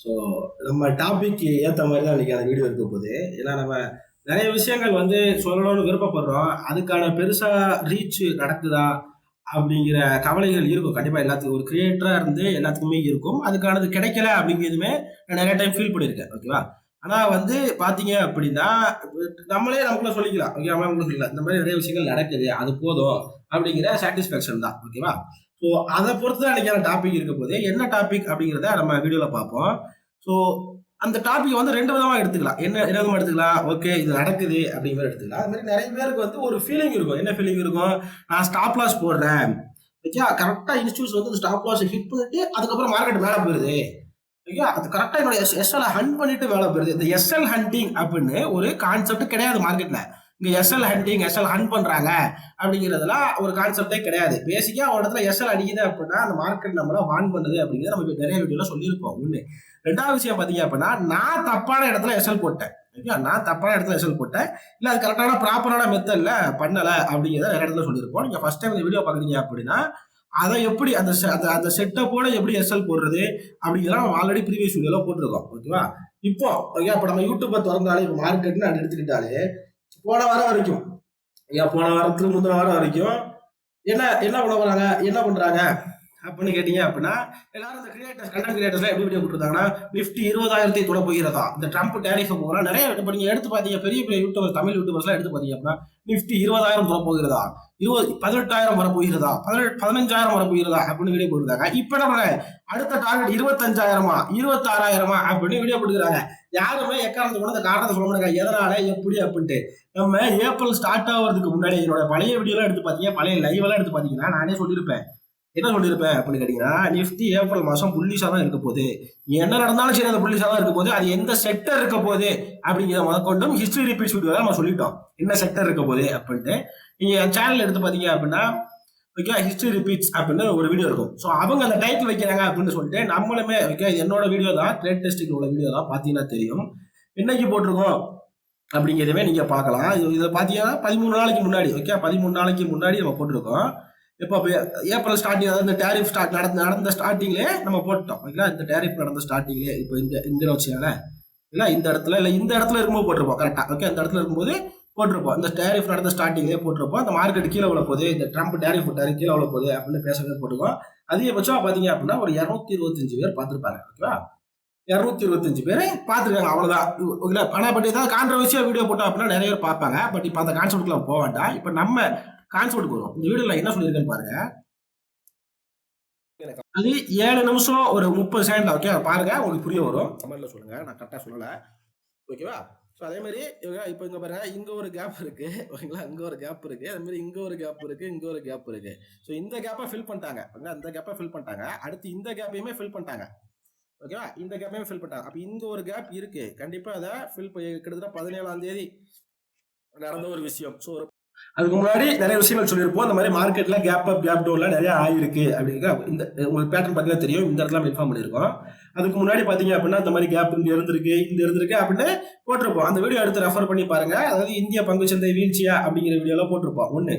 So நம்ம topic ஏற்ற மாதிரி தான் இன்னைக்கு அந்த வீடியோ இருக்க போகுது. ஏன்னா நம்ம நிறைய விஷயங்கள் வந்து சொல்லணும்னு விருப்பப்படுறோம். அதுக்கான பெருசா ரீச் நடக்குதா? அப்படிங்கிற கவலைகள் இருக்கும். கண்டிப்பா எல்லாத்துக்கும் ஒரு கிரியேட்டரா இருந்து எல்லாத்துக்குமே இருக்கும். அதுக்கானது கிடைக்கல அப்படிங்கிறதுமே நான் நிறைய டைம் ஃபீல் பண்ணியிருக்கேன். ஓகேவா? ஆனா வந்து பார்த்தீங்க அப்படின்னா, நம்மளே நமக்குள்ள சொல்லிக்கலாம். ஓகே அவங்களுக்கு இல்ல. இந்த மாதிரி நிறைய விஷயங்கள் நடக்குது. அது போதும் அப்படிங்கிற சாட்டிஸ்ஃபேக்ஷன் தான். ஓகேவா? ஸோ அத பொறுத்து தான் இன்னைக்கான டாபிக் இருக்க போது. என்ன டாபிக் அப்படிங்கிறத நம்ம வீடியோல பார்ப்போம். ஸோ அந்த டாபிக் வந்து 2 விதமா எடுத்துக்கலாம். என்ன விதமா எடுத்துக்கலாம்? ஓகே இது நடக்குது அப்படிங்கிற மாரி எடுத்துக்கலாம். அது மாரி நெறைய பேருக்கு வந்து ஒரு ஃபீலிங் இருக்கும். என்ன ஃபீலிங் இருக்கும்? நான் ஸ்டாப் லாஸ் போடுறேன். ஓகே கரெக்ட்டா இன்ஸ்டிடியூட்ஸ் வந்து ஸ்டாப் லாஸ் ஹிட் பண்ணிட்டு அதுக்கப்புறம் மார்க்கெட் மேல போயிருது. ஐயா! அது கரெக்ட்டா என்னோட எஸ்எல்ல ஹண்ட் பண்ணிட்டு மேல போயிருது. இந்த எஸ்எல் ஹண்டிங் அப்படின்னு ஒரு கான்செப்ட் கிடையாது மார்க்கெட்ல. இங்க எஸ்எல் ஹண்டிங், எஸ்எல் ஹண்ட் பண்றாங்க அப்படிங்கிறதெல்லாம் ஒரு கான்செப்ட்டே கிடையாது. பேசிக்கா ஒரு இடத்துல எஸ்எல் அடிக்குது அப்படின்னா, அந்த மார்க்கெட் நம்மள வார்ன் பண்ணுது அப்படிங்கிறத நம்ம நிறைய வீடியோல சொல்லியிருப்போம். 1. 2வது விஷயம் பார்த்தீங்க அப்படின்னா, நான் தப்பான இடத்துல எஸ்எல் போட்டேன். ஓகேவா? நான் தப்பான இடத்துல எஸ்எல் போட்டேன். இல்ல அது கரெக்ட்டான ப்ராப்பரான மெத்தட்ல பண்ணல அப்படிங்கிறத நிறைய இடத்துல சொல்லியிருப்போம். நீங்க ஃபர்ஸ்ட் டைம் இந்த வீடியோ பார்க்குறீங்க அப்படின்னா, அத எப்படி அந்த அந்த செட்டப்போட எப்படி எஸ்எல் போடுறது அப்படிங்கிறத நம்ம ஆல்ரெடி ப்ரீவியஸ் வீடியோல போட்டிருக்கோம். ஓகேவா? இப்போ ஓகே இப்ப நம்ம யூடியூப தொறந்தாலே இப்ப மார்க்கெட்ன்னு நான் எடுத்துக்கிட்டாலே, போன வாரம் வரைக்கும் போன வாரத்துக்கு முந்தின வாரம் வரைக்கும் என்ன என்ன பண்ண போறாங்க? என்ன பண்றாங்க? அப்படின்னு கேட்டீங்க அப்படின்னா, எல்லாரும் இந்த கிரியேட்டர்ஸ் கண்டென்ட் கிரியேட்டர்ஸ்லாம் எப்படி வீடியோ போட்டுருக்காங்கன்னா, நிஃப்டி 20,000 தொட போகிறதா? இந்த ட்ரம்ப் டேரிஃப் போறா நிறைய இப்ப நீங்க எடுத்து பார்த்தீங்க பெரிய பெரிய யூடியூபர்ஸ் தமிழ் யூடியூபர்ஸ்லாம் எடுத்து பார்த்தீங்க அப்படின்னா, நிஃப்டி 20,000 தொட போகிறதா? 18,000 வர போகிறதா? 15,000 வர போகிறதா? அப்படின்னு வீடியோ போட்டுருக்காங்க. இப்ப என்ன பண்றாங்க? அடுத்த டார்கெட் 25,000 26,000 அப்படின்னு வீடியோ போட்டுக்கிறாங்க. யாருமே எக்காரணத்தை கூட அந்த காரணத்தை சொல்ல மாட்டாங்க. எதனால? எப்படி? அப்படின்ட்டு. நம்ம ஏப்ரல் ஸ்டார்ட் ஆகுறதுக்கு முன்னாடி என்னோட பழைய வீடியோலாம் எடுத்து பார்த்தீங்க, பழைய லைவ் எல்லாம் எடுத்து பார்த்தீங்கன்னா, நானே சொல்லியிருப்பேன். என்ன சொல்லியிருப்பேன் அப்படின்னு கேட்டீங்கன்னா, நிஃப்டி ஏப்ரல் மாசம் புல்லிஷா தான் இருக்க போகுது. என்ன நடந்தாலும் சரி அந்த புல்லிஷா தான் இருக்க போகுது. அது எந்த செக்டர் இருக்க போகுது அப்படிங்கிறத முதற்கொண்டும் ஹிஸ்டரி ரிப்பீட்ஸ் வீடியோல நம்ம சொல்லிட்டோம். என்ன செக்டர் இருக்க போகுது அப்படின்ட்டு. நீங்க என் சேனல் எடுத்து பார்த்தீங்க அப்படின்னா, ஓகே ஹிஸ்டரி ரிப்பீட்ஸ் அப்படின்னு ஒரு வீடியோ இருக்கும். ஸோ அவங்க அந்த டைட்டில் வைக்கிறாங்க அப்படின்னு சொல்லிட்டு நம்மளுமே ஓகே என்னோட வீடியோ தான் ட்ரேட் டெஸ்டிங் உள்ள வீடியோ தான் பார்த்தீங்கன்னா தெரியும். என்னைக்கு போட்டிருக்கோம் அப்படிங்கிறதவே நீங்க பார்க்கலாம். இதில் பார்த்தீங்கன்னா 13 நாளைக்கு முன்னாடி ஓகே 13 நாளைக்கு முன்னாடி நம்ம போட்டிருக்கோம். இப்போ ஏப்ரல் ஸ்டார்டிங் அதாவது இந்த டேரிஃப் ஸ்டார்ட் நடந்த ஸ்டார்டிங்லேயே நம்ம போட்டோம் ஓகேங்களா இந்த டேரிஃப் நடந்த ஸ்டார்டிங்லேயே இப்போ இங்கே வச்சுக்கோங்களேன் இல்லை இந்த இடத்துல இருக்கும்போது போட்டிருப்போம் கரெக்டாக ஓகே இந்த இடத்துல இருக்கும்போது போட்டிருப்போம் இந்த டேரிஃப் நடந்த ஸ்டார்டிங்லேயே போட்டிருப்போம் இந்த மார்க்கெட் கீழே உள்ள போகுது இந்த ட்ரம்ப் டேரிஃப் விட்டாரு கீழே உள்ள போகுது அப்படின்னு பேசவே போட்டிருக்கோம் அதிகபட்சம் பார்த்தீங்க அப்படின்னா ஒரு 225 பேர் பார்த்துருப்பாங்க ஓகேவா 225 பேர் பார்த்துருக்காங்க அவ்வளோதான் ஆனால் பட் ஏதாவது கான்ட்ரவர்சியாக வீடியோ போட்டோம் அப்படின்னா நிறைய பேர் பார்ப்பாங்க பட் இப்போ அந்த கான்செப்ட்ல போக வேண்டாம் இப்போ நம்ம கான்செப்ட் வரும் இந்த வீடியோல என்ன சொல்லியிருக்கேன்னு பாருங்க அது 7 நிமிஷம் ஒரு 30 செகண்ட் ஓகே பாருங்க உங்களுக்கு புரிய வரும் கமெண்ட்ல சொல்லுங்க நான் கரெக்டா சொல்லல ஓகேவா ஸோ அதே மாதிரி இப்போ இங்க பாருங்க இங்க ஒரு கேப் இருக்கு ஓகேங்களா இங்க ஒரு கேப் இருக்கு அதே மாதிரி இங்க ஒரு கேப் இருக்கு இங்க ஒரு கேப் இருக்கு ஸோ இந்த கேப்பை ஃபில் பண்ணிட்டாங்க இந்த கேப்பை ஃபில் பண்ணிட்டாங்க அடுத்து இந்த கேப்பையுமே ஃபில் பண்ணிட்டாங்க ஓகேவா இந்த கேப்பையும் ஃபில் பண்ணிட்டாங்க அப்போ இங்க ஒரு கேப் இருக்கு கண்டிப்பா அதை ஃபில் கிட்டத்தட்ட 17ஆம் தேதி நடந்த ஒரு விஷயம் ஸோ அதுக்கு முன்னாடி நிறைய விஷயங்கள் சொல்லியிருப்போம் அந்த மாதிரி மார்க்கெட்ல கேப் அப் கேப் டவுன்ல நிறைய ஆயிருக்கு அப்படிங்கிற இந்த உங்களுக்கு பேட்டர்ன் பார்த்தீங்கன்னா தெரியும் இந்த இடத்துல இன்ஃபார்ம் பண்ணியிருக்கோம் அதுக்கு முன்னாடி பார்த்தீங்க அப்படின்னா இந்த மாதிரி கேப் இங்க இருந்திருக்கு அப்படின்னு போட்டிருப்போம் அந்த வீடியோ எடுத்து ரெஃபர் பண்ணி பாருங்க அதாவது இந்திய பங்கு சந்தை வீழ்ச்சியா அப்படிங்கிற வீடியோலாம் போட்டிருப்போம் ஒன்று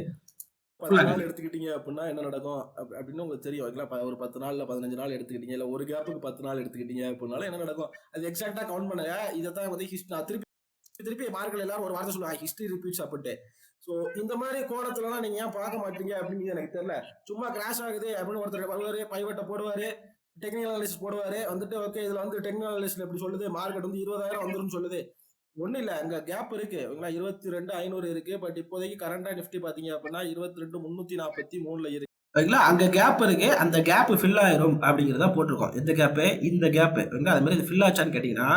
10 நாள் எடுத்துக்கிட்டீங்க அப்படின்னா என்ன நடக்கும் அப்படின்னு உங்களுக்கு தெரியும் ஒரு 10 நாள் 15 நாள் எடுத்துக்கிட்டீங்க இல்ல ஒரு கேப்புக்கு 10 நாள் எடுத்துக்கிட்டீங்க அப்படின்னாலும் என்ன நடக்கும் அது எக்ஸாக்டா கவுண்ட் பண்ணுங்க இதை தான் வந்து திருப்பி மார்க்கெட் எல்லாரும் ஒரு வார்த்தை சொல்லுவாங்க ஹிஸ்டரி ரிப்பீட்ஸ் அப்படின்ட்டு ஸோ இந்த மாதிரி கோணத்துலலாம் நீங்க ஏன் பார்க்க மாட்டீங்க அப்படின்னு எனக்கு தெரியல சும்மா கிராஷ் ஆகுது அப்படின்னு ஒருத்தர் வருவாரு பைவட்டை போடுவாரு டெக்னிக்கல் அனாலிசிஸ் போடுவாரு வந்துட்டு ஓகே இதுல வந்து டெக்னிக்கல் அனாலிசிஸ் எப்படி சொல்லுது மார்க்கெட் வந்து 20,000 வந்துடும் சொல்லுது ஒன்றும் இல்லை அங்கே கேப் இருக்கு 22,500 இருக்கு பட் இப்போதைக்கு கரண்டா நிஃப்டி பாத்தீங்க அப்படின்னா 22,343 இருக்கு ஓகேங்களா அங்க கேப் இருக்கு அந்த கேப் ஃபில் ஆயிரும் அப்படிங்கிறத போட்டிருக்கோம் எந்த கேப்பு இந்த கேப்பு அது மாதிரி ஃபில் ஆச்சான்னு கேட்டீங்கன்னா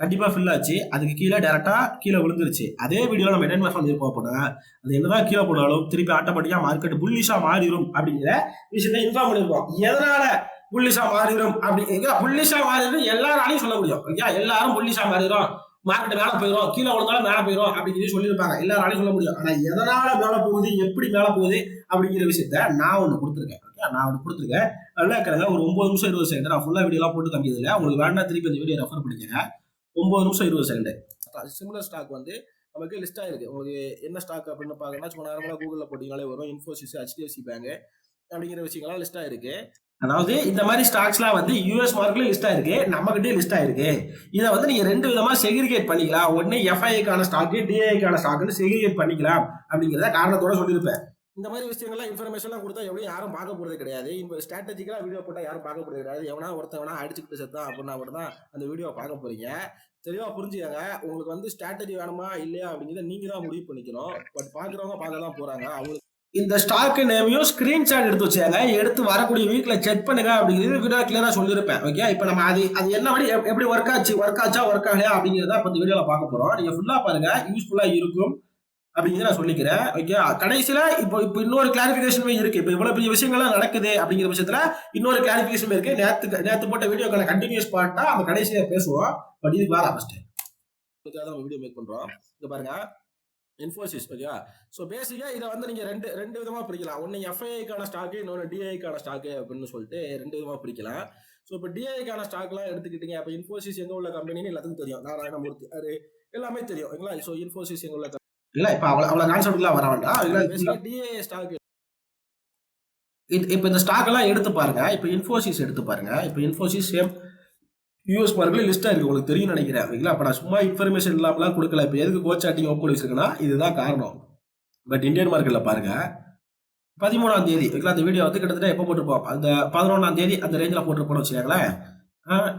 கண்டிப்பா ஃபில் ஆச்சு அதுக்கு கீழே டேரக்டா கீழே விழுந்துருச்சு அதே வீடியோ நம்ம என்ன பண்ணிருப்போம் அப்படின்னா அது என்னதான் கீழே போனாலும் திருப்பி ஆட்டோமேட்டிக்கா மார்க்கெட் புல்லிஷா மாறிடும் அப்படிங்கிற விஷயத்தை இன்ஃபார்ம் பண்ணிருப்போம் எதனால புல்லிஷா மாறிடும் அப்படிங்கிற புல்லிஷா மாறிடும் எல்லாராலையும் சொல்ல முடியும் ஓகே எல்லாரும் புல்லிஷா மாறிடும் மார்க்கெட் மேல போயிடும் கீழே விழுந்தாலும் மேல போயிடும் அப்படின்னு சொல்லியிருப்பாங்க எல்லாராலையும் சொல்ல முடியும் ஆனா எதனால மேல போகுது எப்படி மேல போகுது அப்படிங்கிற விஷயத்த நான் ஒண்ணு கொடுத்துருக்கேன் நான் ஒண்ணு கொடுத்துருக்கேன் நல்லா இருக்கிறேங்க ஒரு 9 நிமிஷம் 20 செகண்ட் நான் ஃபுல்லா வீடியோ எல்லாம் போட்டு காமிக்கிறது இல்லை உங்களுக்கு வேணா திருப்பி அந்த வீடியோ ரெஃபர் பண்ணிக்கங்க 9 நிமிஷம் 20 செகண்ட் சிமிலர் ஸ்டாக் வந்து நமக்கு லிஸ்ட் ஆயிருக்கு உங்களுக்கு என்ன ஸ்டாக் அப்படின்னு பாக்கணும்னா சும்மா நார்மலா கூகுள்ல போட்டீங்கனாலே வரும் இன்ஃபோசிஸ் ஹெச்டிஎஃப்சி பேங்க் அப்படிங்கிற விஷயங்கள்லாம் லிஸ்ட் ஆயிருக்கு அதாவது இந்த மாதிரி ஸ்டாக்ஸ்லாம் வந்து யூஎஸ் மார்க்லயும் லிஸ்ட் ஆயிருக்கு, நம்ம கிட்டே லிஸ்ட் ஆயிருக்கு. இதை வந்து நீங்க 2 விதமா செக்ரிகேட் பண்ணிக்கலாம். ஒண்ணு எஃப்ஐக்கான ஸ்டாக், டிஐக்கான ஸ்டாக்னு செக்ரிகேட் பண்ணிக்கலாம் அப்படிங்கிறத காரணத்தோட சொல்லியிருப்பேன். இந்த மாதிரி விஷயங்கள்லாம் இன்ஃபர்மேஷன்லாம் கொடுத்தா எப்படியும் யாரும் பார்க்க போறது கிடையாது. இந்த ஸ்ட்ராட்டஜிக்கலா வீடியோ போட்டா யாரும் பார்க்க போறது கிடையாது. எவனா ஒருத்தவனா அடிச்சுக்கிட்டு செத்தான் அப்படின்னா மட்டும் தான் அந்த வீடியோ பார்க்க போறீங்க. தெளிவா புரிஞ்சுக்கங்க. உங்களுக்கு வந்து ஸ்ட்ராட்டஜி வேணுமா இல்லையா அப்படிங்கிறத நீங்க தான் முடிவு பண்ணிக்கணும். பட் பாக்குறவங்க பார்க்க தான் போறாங்க. அவங்களுக்கு இந்த ஸ்டாக் நேமையும் ஸ்கிரீன்ஷாட் எடுத்து வச்சாங்க, எடுத்து வரக்கூடிய வீக்ல செக் பண்ணுங்க அப்படிங்கிறது வீடியோ கிளியரா சொல்லியிருப்பேன். ஓகே, இப்போ நம்ம அது என்ன மாதிரி எப்படி ஒர்க் ஆச்சா ஒர்க் ஆகலையா அப்படிங்கிறத இப்போ இந்த வீடியோல பார்க்க போறோம். நீங்க ஃபுல்லா பாருங்க, யூஸ்ஃபுல்லா இருக்கும் அப்படிங்கிறத நான் சொல்லிக்கிறேன். ஓகே, கடைசியில இப்போ இன்னொரு கிளாரிபிகேஷனுமே இருக்கு. இப்போ இவ்வளவு பெரிய விஷயங்கள்லாம் நடக்குது அப்படிங்கிற பட்சத்துல இன்னொரு கிளாரிபிகேஷன் இருக்கு. நேத்து போட்ட வீடியோக்கான கண்டினியூஸ் பார்ட்டா நம்ம கடைசியா பேசுவோம். பட் இது வேற ஃபர்ஸ்ட் நம்ம வீடியோ மேக் பண்றோம். இங்க பாருங்க, இன்ஃபோசிஸ். ஓகே, ஸோ பேசிக்கா இதை வந்து நீங்க ரெண்டு விதமா பிரிக்கலாம். ஒன்னு எஃப்ஐக்கான ஸ்டாக்கு, இன்னொன்று டிஐக்கான ஸ்டாக்கு அப்படின்னு சொல்லிட்டு 2 விதமா பிரிக்கலாம். ஸோ இப்போ டிஐக்கான ஸ்டாக்லாம் எடுத்துக்கிட்டீங்க. அப்போ இன்ஃபோசிஸ் எங்க உள்ள கம்பெனின்னு எல்லாத்துக்கும் தெரியும். நாராயணமூர்த்தி அது எல்லாமே தெரியும். ஸோ இன்ஃபோசிஸ் எங்க உள்ள இல்ல, இப்ப அவ்வளவு கான்செப்ட்லாம் வர வேண்டாம். டிஏ ஸ்டாக் இப்ப இந்த ஸ்டாக் எல்லாம் எடுத்து பாருங்க. இப்ப இன்ஃபோசிஸ் எடுத்து பாருங்க. இப்ப இன்ஃபோசிஸ் சேம் யூஎஸ் மார்க்ல லிஸ்டா இருக்கு, உங்களுக்கு தெரியும் நினைக்கிறேன். ஓகேங்களா, அப்ப நான் சும்மா இன்ஃபர்மேஷன் இல்லாமலாம் கொடுக்கல. இப்ப எதுக்கு கோச்சாட்டிங் ஓப்பன் வச்சிருக்கேன்னா இதுதான் காரணம். பட் இந்தியன் மார்க்கெட்ல பாருங்க, 13ஆம் தேதி ஓகேங்களா, அந்த வீடியோ வந்து கிட்டத்தட்ட எப்போ போட்டிருப்போம், அந்த 11ஆம் தேதி அந்த ரேஞ்சில் போட்டிருப்போம்னு வச்சுக்கோங்களேன்.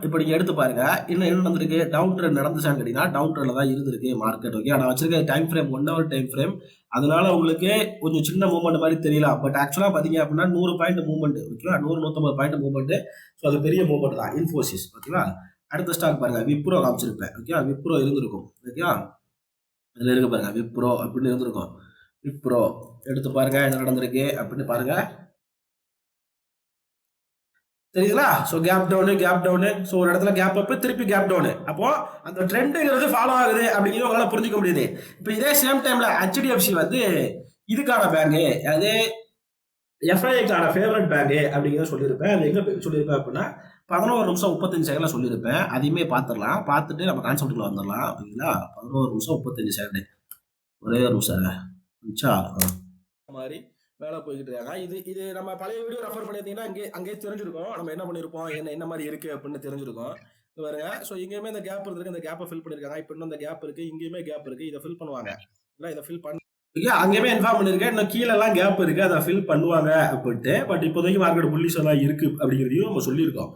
இப்போ நீங்கள் எடுத்து பாருங்க, என்ன நடந்திருக்கு, டவுன் ட்ரெண்ட் நடந்துச்சான்னு கேட்டீங்கன்னா டவுன் ட்ரெண்ட்ல தான் இருந்திருக்கு மார்க்கெட். ஓகே, நான் வச்சிருக்க time frame 1 hour time frame, அதனால உங்களுக்கு கொஞ்சம் சின்ன மூவ்மெண்ட் மாதிரி தெரியலாம். பட் ஆக்சுவலாக பார்த்தீங்க அப்படின்னா 100 பாயிண்ட் மூவ்மெண்ட். ஓகேவா, 100-150 பாயிண்ட் மூவ்மெண்ட். ஸோ அது பெரிய மூவ்மெண்ட் தான் இன்ஃபோசிஸ். ஓகேவா, அடுத்த ஸ்டாக் பாருங்க, விப்ரோ காமிச்சிருப்பேன். ஓகே, விப்ரோ இருந்திருக்கும். ஓகேவா, அதில் இருக்கு பாருங்க, விப்ரோ அப்படின்னு இருந்திருக்கும். விப்ரோ எடுத்து பாருங்க என்ன நடந்திருக்கு அப்படின்னு பாருங்க, தெரியுதுங்களா? So gap town. ஸோ ஒரு இடத்துல கேப் அப், திருப்பி கேப் டவுனு. அப்போ அந்த ட்ரெண்டுங்கிறது ஃபாலோ ஆகுது அப்படிங்கிறது உங்களால் புரிஞ்சுக்க முடியுது. இப்போ இதே சேம் டைம்ல ஹெச்டிஎஃப்சி வந்து இதுக்கான பேங்கு, அது எஃப்ஐக்கான ஃபேவரட் பேங்கு அப்படிங்கிறத சொல்லியிருப்பேன். அது எங்கே சொல்லியிருப்பேன் அப்படின்னா 11 நிமிஷம் 35 செகண்ட்ல சொல்லியிருப்பேன். அதையுமே பார்த்துடலாம், பார்த்துட்டு நம்ம கான்செப்டுக்குள்ள வந்துடலாம். ஓகேங்களா, 11 நிமிஷம் 35 செகண்ட், ஒரே ஒரு நிமிஷம் மாதிரி வேலை போய்கிட்டு இருக்காங்க. இது நம்ம பழைய வீடியோ ரெஃபர் பண்ணியிருந்தீங்கன்னா அங்கேயே தெரிஞ்சிருக்கும் நம்ம என்ன பண்ணியிருப்போம், என்ன மாதிரி இருக்கு அப்படின்னு தெரிஞ்சிருக்கும். பாருங்க, ஸோ இங்கேயுமே இந்த கேப் இருக்கு, இந்த கேப்பை ஃபில் பண்ணியிருக்காங்க. இப்போ இன்னும் இந்த கேப் இருக்கு, இங்கேயுமே கேப் இருக்கு, இதை ஃபில் பண்ணுவாங்க. இல்லை, இதை ஃபில் பண்ண அங்கேயுமே இன்ஃபார்ம் பண்ணியிருக்கேன், இன்னும் கீழே எல்லாம் கேப் இருக்கு, அதை ஃபில் பண்ணுவாங்க அப்படின்ட்டு. பட் இப்போதைக்கு மார்க்கெட் புல்லிஷ் எல்லாம் இருக்கு அப்படிங்கிறதையும் நம்ம சொல்லியிருக்கோம்.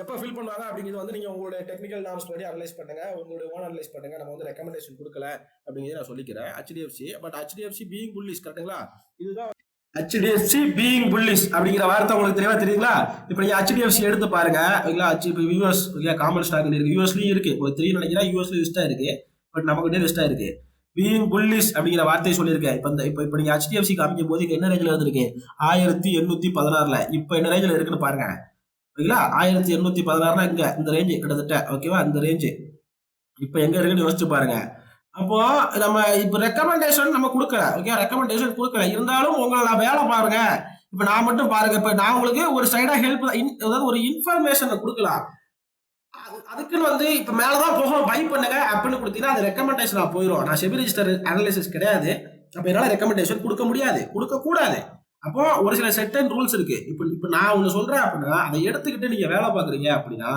எப்போ ஃபில் பண்ணுவாங்க அப்படிங்கிறது வந்து நீங்கள் உங்களோட டெக்னிக்கல் நார்ம்ஸ் படி அனலைஸ் பண்ணுங்க, உங்களோட ஓன் அனலைஸ் பண்ணுங்க. நம்ம வந்து ரெக்கமெண்டேஷன் கொடுக்கல அப்படிங்கிறத நான் சொல்லிக்கிறேன். HDFC, but HDFC being bullish, கரெக்டுங்களா? இதுதான் ஹெச்டிஎஃப்சி பீயிங் புல்லிஷ் அப்படிங்கிற வார்த்தை உங்களுக்கு தெளிவா தெரியுங்களா? இப்போ நீங்க ஹெச்டிஎஃப்சி எடுத்து பாருங்க. ஓகேங்களா, இப்போ யூஎஸ் காமன் ஸ்டாக் இருக்கு, யூஎஸ்லயும் இருக்கு, உங்களுக்கு தெரியும் நினைக்கிறேன். யூஎஸ்ல லிஸ்டா இருக்கு, பட் நமக்கு லிஸ்டா இருக்கு. பீயிங் புல்லிஷ் அப்படிங்கிற வார்த்தையை சொல்லியிருக்கேன். இப்போ நீங்க ஹெச்டிஎஃப்சி காமிக்கும் போது என்ன ரேஞ்சில் இருந்திருக்கு, 1816. இப்போ என்ன ரேஞ்சில் இருக்குன்னு பாருங்க. ஓகேங்களா, 1816 இங்க இந்த ரேஞ்சு கிட்டத்தட்ட. ஓகேவா, இந்த ரேஞ்சு இப்போ எங்க இருக்குன்னு யோசிச்சு பாருங்க. அப்போ நம்ம இப்போ ரெக்கமெண்டேஷன் நம்ம கொடுக்கல. ஓகே, ரெக்கமெண்டேஷன் கொடுக்கல, இருந்தாலும் உங்களை நான் வேலை பாருங்க. இப்போ நான் மட்டும் பாருங்க, இப்போ நான் உங்களுக்கு ஒரு சைடா ஹெல்ப், அதாவது ஒரு இன்ஃபர்மேஷன் கொடுக்கலாம். அதுக்குன்னு வந்து இப்போ மேலதான் போகணும் பை பண்ணுங்க அப்படின்னு கொடுத்தீங்கன்னா அது ரெக்கமெண்டேஷனா போயிடும். நான் செபி ரெஜிஸ்டர் அனலைசிஸ் கிடையாது, அப்ப என்னால ரெக்கமெண்டேஷன் கொடுக்க முடியாது, கொடுக்க கூடாது. அப்போ ஒரு சில செட் அண்ட் ரூல்ஸ் இருக்கு. இப்போ நான் ஒண்ணு சொல்றேன் அப்படின்னா அதை எடுத்துக்கிட்டு நீங்க வேலை பாக்குறீங்க அப்படின்னா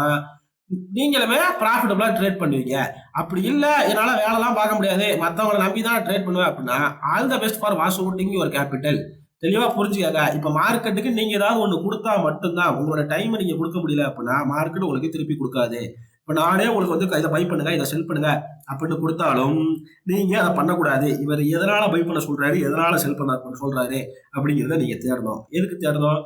நீங்களுமே ப்ராஃபிட்டபிளா ட்ரேட் பண்ணுவீங்க. அப்படி இல்ல என்னால வேலைலாம் பார்க்க முடியாது, மற்றவங்களை நம்பி தான் ட்ரேட் பண்ணுவேன் அப்படின்னா all the best for wash ஒரு கேபிட்டல். தெளிவா புரிஞ்சுக்காங்க. இப்ப மார்க்கெட்டுக்கு நீங்க ஏதாவது ஒண்ணு கொடுத்தா மட்டும்தான், உங்களோட டைம் நீங்க கொடுக்க முடியல அப்படின்னா மார்க்கெட் உங்களுக்கு திருப்பி கொடுக்காது. இப்ப நானே உங்களுக்கு வந்து இதை பை பண்ணுங்க, இதை செல் பண்ணுங்க அப்படின்னு கொடுத்தாலும் நீங்க அதை பண்ணக்கூடாது. இவர் எதனால பை பண்ண சொல்றாரு, எதனால செல் பண்ண சொல்றாரு அப்படிங்கிறத நீங்க தேடணும். எதுக்கு தேடணும்?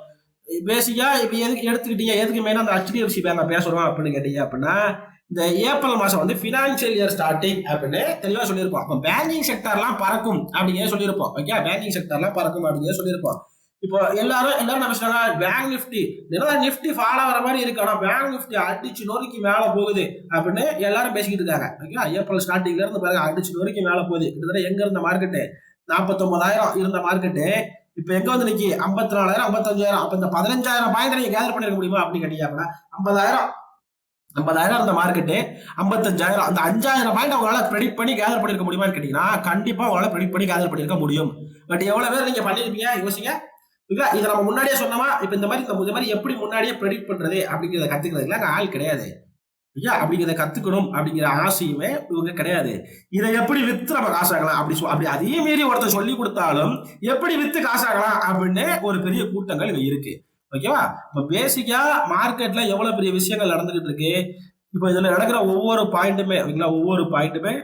பேசிக்கா இப்ப எதுக்கு எடுத்துக்கிட்டீங்க, எதுக்கு மெயினா அந்த ஹெச்டிஎஃப்சி பேங்க பேசுறோம் அப்படின்னு கேட்டீங்க அப்படின்னா இந்த ஏப்ரல் மாசம் வந்து பினான்சியல் இயர் ஸ்டார்டிங் அப்படின்னு தெளிவா சொல்லியிருப்போம். அப்போ பேங்கிங் செக்டர்லாம் பறக்கும் அப்படிங்கிற சொல்லியிருப்போம். ஓகே, பேங்கிங் செக்டர்லாம் பறக்கும் அப்படிங்கிற சொல்லியிருப்போம். இப்போ எல்லாரும் என்ன சொல்றாங்க, பேங்க் நிஃப்டி நிஃப்டி ஃபாலோ ஆகிற மாதிரி இருக்கு, ஆனா பேங்க் நிஃப்டி அடிச்சு நொறுக்கி மேல போகுது அப்படின்னு எல்லாரும் பேசிக்கிட்டு இருக்காங்க. ஓகே, ஏப்ரல் ஸ்டார்டிங்ல இருந்து பாருங்க அடிச்சு நொறுக்கி மேல போகுது. கிட்டத்தட்ட எங்க இருந்த மார்க்கெட்டு 49,000 இருந்த மார்க்கெட்டு இப்ப எங்க வந்து நிக்கி 54,000 55,000. அப்ப இந்த 15,000 பாயிண்ட் நீங்க கேதர் பண்ணிருக்க முடியுமா அப்படின்னு கேட்டீங்க அப்படின்னா 50,000 இருந்த மார்க்கெட்டு 55,000. அந்த 5,000 பாயிண்ட் அவங்களால ப்ரெடிக்ட் பண்ணி கேதர் பண்ணிருக்க முடியுமான்னு கேட்டீங்கன்னா கண்டிப்பா அவங்களால ப்ரெடிக்ட் பண்ணி கேதர் பண்ணிருக்க முடியும். பட் எவ்வளவு பேர் நீங்க பண்ணிருப்பீங்க யோசிங்க. இதை நம்ம முன்னாடியே சொன்னோமா? இப்ப இந்த மாதிரி எப்படி முன்னாடியே ப்ரெடிக்ட் பண்றது அப்படிங்கிறத கத்துக்கிறதுல ஆள் கிடையாது. அப்படிங்கிறத கத்துக்கணும் அப்படிங்கிற ஆசையுமே இவங்க கிடையாது. இதை எப்படி வித்து நம்ம காசாகலாம் அப்படி அதே மீறி ஒருத்தர் சொல்லி கொடுத்தாலும் எப்படி வித்து காசாகலாம் அப்படின்னு ஒரு பெரிய கூட்டங்கள் இங்க இருக்கு. ஓகேவா? இப்ப பேசிக்கா மார்க்கெட்ல எவ்வளவு பெரிய விஷயங்கள் நடந்துகிட்டு இருக்கு. இப்ப இதுல நடக்கிற ஒவ்வொரு பாயிண்ட்டுமே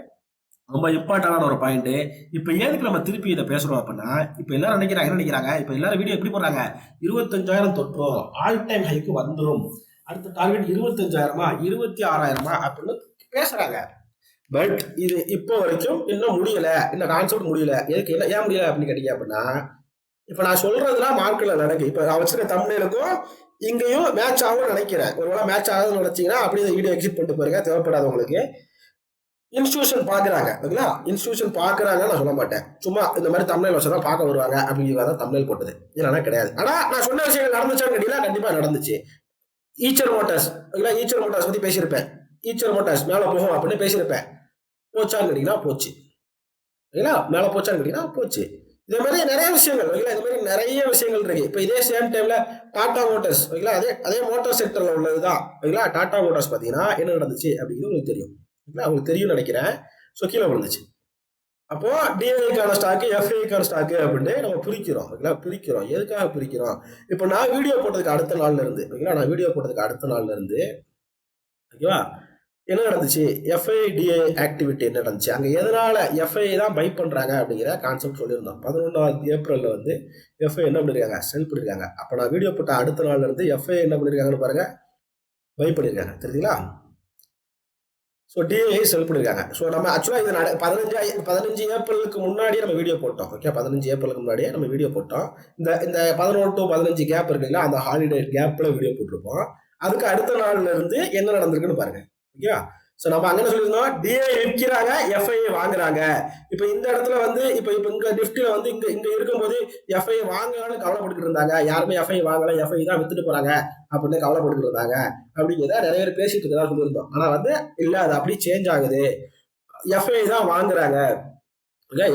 ரொம்ப இம்பார்ட்டன்டான ஒரு பாயிண்ட். இப்ப எதுக்கு நம்ம திருப்பி இதை பேசுறோம் அப்படின்னா, இப்ப எல்லாரும் என்ன நினைக்கிறாங்க, இப்ப எல்லாரும் வீடியோ எப்படி போடுறாங்க, 25,000 தொற்றோம், ஆல் டைம் ஹைக்கு வந்துடும், அடுத்த டார்கெட் 25,000 26,000 அப்படின்னு பேசுறாங்க. பட் இது இப்போ வரைக்கும் இன்னும் முடியல, இந்த கான்செப்ட் முடியல. எதுக்கு ஏன் முடியல அப்படின்னு கேட்டீங்க அப்படின்னா, இப்ப நான் சொல்றதுலாம் மார்க்கெட்ல நடக்கு. இப்ப நான் வச்சிருக்க தம்ப்நெயிலுக்கும் இங்கேயும் மேட்ச் ஆகும்னு நினைக்கிறேன். ஒருவேளை மேட்ச் ஆகுதுன்னு நினைச்சீங்கன்னா அப்படியே இந்த வீடியோ எக்ஸிட் பண்ணிட்டு போயிருங்க, தேவைப்படாதவங்களுக்கு. இன்ஸ்டியூஷன் பாக்குறாங்க, ஓகேங்களா? இன்ஸ்டியூஷன் பாக்குறாங்கன்னு நான் சொல்ல மாட்டேன். சும்மா இந்த மாதிரி தம்ப்நெயில் வச்சா பார்க்க வருவாங்க அப்படிங்கிறத தம்ப்நெயில் போட்டது, இல்லைன்னா கிடையாது. ஆனா நான் சொன்ன விஷயங்கள் நடந்துச்சான்னு கேட்டீங்கன்னா கண்டிப்பா நடந்துச்சு. ஈச்சர் மோட்டார்ஸ், ஓகேங்களா? ஈச்சர் மோட்டார்ஸ் பத்தி பேசியிருப்பேன். ஈச்சர் மோட்டார்ஸ் மேல போகும் அப்படின்னு பேசியிருப்பேன். போச்சான்னு கேட்டீங்கன்னா போச்சு, ஓகேங்களா? மேல போச்சான்னு கேட்டீங்கன்னா போச்சு. இதே மாதிரி நிறைய விஷயங்கள், ஓகேங்களா? இது மாதிரி நிறைய விஷயங்கள் இருக்கு. இப்போ இதே சேம் டைம்ல டாடா மோட்டார்ஸ், ஓகேங்களா? அதே மோட்டார் செக்டர்ல உள்ளதுதான், ஓகேங்களா? டாடா மோட்டார்ஸ் பாத்தீங்கன்னா என்ன நடந்துச்சு அப்படிங்கிறது உங்களுக்கு தெரியும், அவங்களுக்கு தெரியும் நினைக்கிறேன். ஸோ கீழே விழுந்துச்சு. அப்போ டிஐக்கான ஸ்டாக்கு, எஃப்ஐக்கான ஸ்டாக்கு அப்படின்னு நம்ம பிரிக்கிறோம், பிரிக்கிறோம். எதுக்காக பிரிக்கிறோம்? இப்போ நான் வீடியோ போட்டதுக்கு அடுத்த நாள்ல இருந்து, ஓகேவா, என்ன நடந்துச்சு, எஃப்ஐ டிஐ ஆக்டிவிட்டி என்ன நடந்துச்சு, அங்கே எதனால எஃப்ஐ தான் பை பண்றாங்க அப்படிங்கிற கான்செப்ட் சொல்லியிருந்தோம். 11 ஏப்ரல்ல வந்து எஃப்ஐ என்ன பண்ணிருக்காங்க, செல் பண்ணிருக்காங்க. அப்போ நான் வீடியோ போட்ட அடுத்த நாள்ல இருந்து எஃப்ஐ என்ன பண்ணிருக்காங்கன்னு பாருங்க, பை பண்ணிருக்காங்க. தெரியுங்களா? ஸோ டிஐ செல் பண்ணிருக்காங்க. ஸோ நம்ம ஆக்சுவலாக இது 15 ஏப்ரலுக்கு முன்னாடியே நம்ம வீடியோ போட்டோம். ஓகே, 15 ஏப்ரலுக்கு முன்னாடியே நம்ம வீடியோ போட்டோம். இந்த 11 to 15 கேப் இருக்குல்ல, அந்த ஹாலிடே கேப்ல வீடியோ போட்டிருப்போம். அதுக்கு அடுத்த நாள்ல இருந்து என்ன நடந்திருக்குன்னு பாருங்க. ஓகேவா? ஸோ நம்ம அங்கே சொல்லியிருந்தோம், டிஐ விற்கிறாங்க, எஃப்ஐ வாங்குறாங்க. இப்போ இந்த இடத்துல வந்து இப்போ இங்க நிஃப்டில வந்து இங்க இருக்கும்போது எஃப்ஐ வாங்கலாம்னு கவலைப்பட்டு இருந்தாங்க. யாருமே எஃப்ஐ வாங்கல, எஃப்ஐ தான் வித்துட்டு போறாங்க அப்படின்னு கவலைப்பட்டு இருந்தாங்க. அப்படிங்கிறத நிறைய பேர் பேசிட்டு இருக்கதா சொல்லியிருந்தோம். ஆனா வந்து இல்ல, அது அப்படி சேஞ்ச் ஆகுது. எஃப்ஐ தான் வாங்குறாங்க,